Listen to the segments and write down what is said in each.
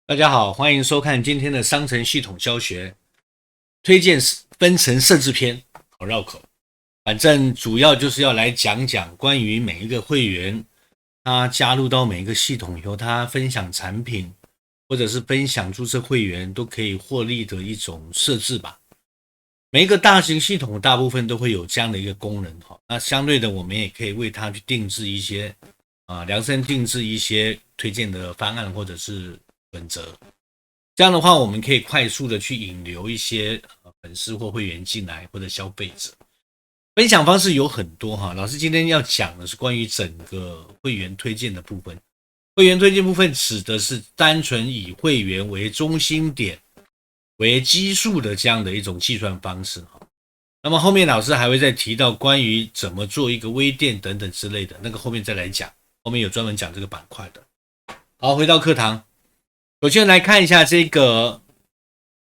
大家好，欢迎收看今天的商城系统教学推荐分层设置篇，好绕口。反正主要就是要来讲讲关于每一个会员，他加入到每一个系统以后，他分享产品或者是分享注册会员都可以获利的一种设置吧。每一个大型系统大部分都会有这样的一个功能哈。那相对的，我们也可以为它去定制一些量身定制一些推荐的方案或者是准则，这样的话，我们可以快速的去引流一些粉丝或会员进来，或者消费者。分享方式有很多哈，老师今天要讲的是关于整个会员推荐的部分。会员推荐部分指的是单纯以会员为中心点为基数的这样的一种计算方式哈。那么后面老师还会再提到关于怎么做一个微店等等之类的，那个后面再来讲，后面有专门讲这个板块的。好，回到课堂。首先来看一下这个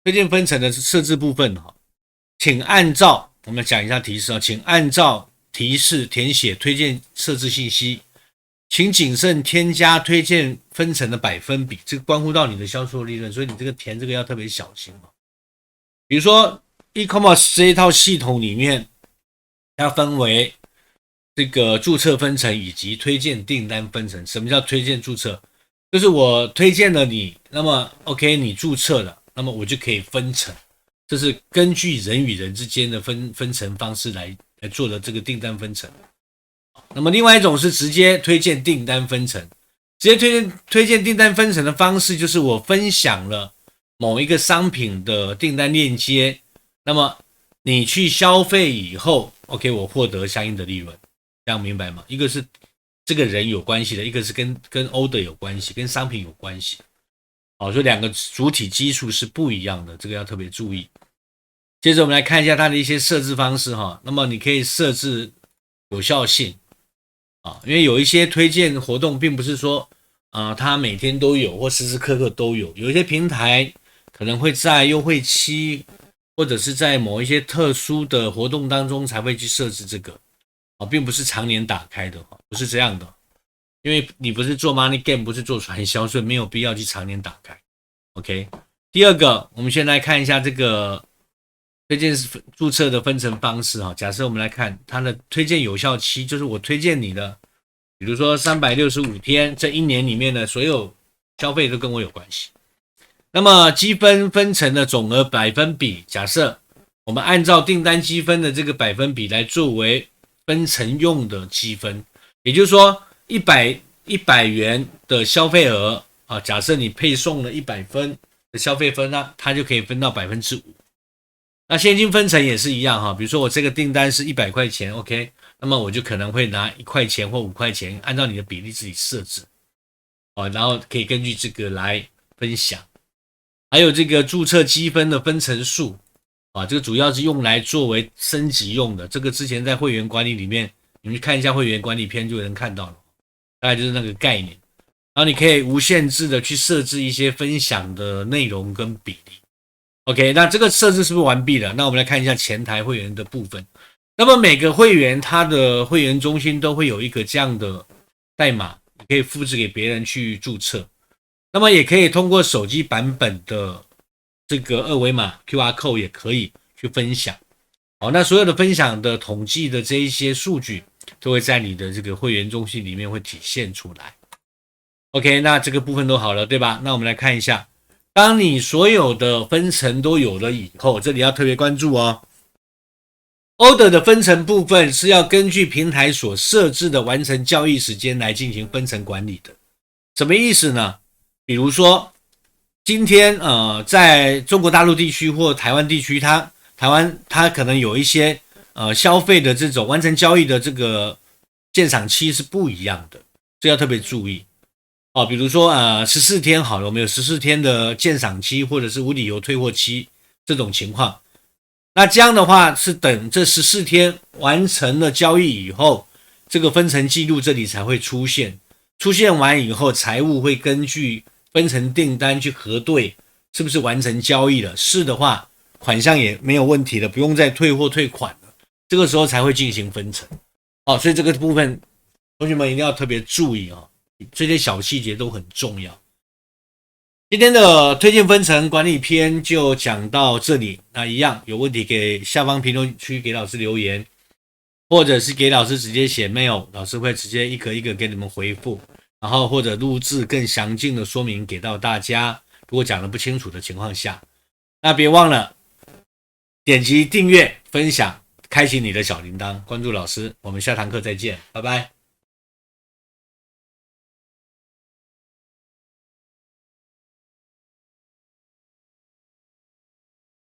推荐分层的设置部分哈，请按照我们讲一下提示啊，请按照提示填写推荐设置信息，请谨慎添加推荐分层的百分比，这个关乎到你的销售利润，所以你这个填这个要特别小心哦。比如说 e-commerce 这一套系统里面，它分为这个注册分层以及推荐订单分层。什么叫推荐注册？就是我推荐了你，那么 OK 你注册了，那么我就可以分层，这是根据人与人之间的分层方式来做的这个订单分层。那么另外一种是直接推荐订单分层，直接推荐订单分层的方式就是我分享了某一个商品的订单链接，那么你去消费以后 OK 我获得相应的利润，这样明白吗？一个是这个人有关系的，一个是跟 order 有关系，跟商品有关系。好，所以两个主体基数是不一样的，这个要特别注意。接着我们来看一下它的一些设置方式哈。那么你可以设置有效性啊，因为有一些推荐活动并不是说它每天都有或时时刻刻都有，有一些平台可能会在优惠期或者是在某一些特殊的活动当中才会去设置这个。并不是常年打开的，不是这样的，因为你不是做 money game， 不是做传销，所以没有必要去常年打开。OK， 第二个，我们先来看一下这个推荐注册的分层方式哈。假设我们来看它的推荐有效期，就是我推荐你的，比如说365天，这一年里面的所有消费都跟我有关系。那么积分分成的总额百分比，假设我们按照订单积分的这个百分比来作为分层用的积分，也就是说100元的消费额假设你配送了100分的消费分呢，它就可以分到 5%。 那现金分成也是一样比如说我这个订单是100块钱 OK， 那么我就可能会拿1块钱或5块钱，按照你的比例自己设置然后可以根据这个来分享。还有这个注册积分的分层数这个主要是用来作为升级用的，这个之前在会员管理里面，你们去看一下会员管理篇就能看到了，大概就是那个概念。然后你可以无限制的去设置一些分享的内容跟比例。OK， 那这个设置是不是完毕了？那我们来看一下前台会员的部分。那么每个会员他的会员中心都会有一个这样的代码，你可以复制给别人去注册。那么也可以通过手机版本的这个二维码 QR code 也可以去分享。那所有的分享的统计的这一些数据都会在你的这个会员中心里面会体现出来。OK， 那这个部分都好了，对吧？那我们来看一下，当你所有的分层都有了以后，这里要特别关注order 的分层部分是要根据平台所设置的完成交易时间来进行分层管理的。什么意思呢？比如说今天在中国大陆地区或台湾地区，台湾它可能有一些消费的这种完成交易的这个鉴赏期是不一样的，这要特别注意比如说14天好了，我们有14天的鉴赏期或者是无理由退货期这种情况。那这样的话是等这14天完成了交易以后，这个分层记录这里才会出现，出现完以后财务会根据分成订单去核对是不是完成交易了，是的话款项也没有问题了，不用再退货退款了，这个时候才会进行分成所以这个部分同学们一定要特别注意这些小细节都很重要。今天的推荐分层管理篇就讲到这里。那一样有问题给下方评论区给老师留言，或者是给老师直接写 mail， 老师会直接一个一个给你们回复，然后或者录制更详尽的说明给到大家，如果讲得不清楚的情况下。那别忘了点击订阅、分享、开启你的小铃铛，关注老师。我们下堂课再见，拜拜。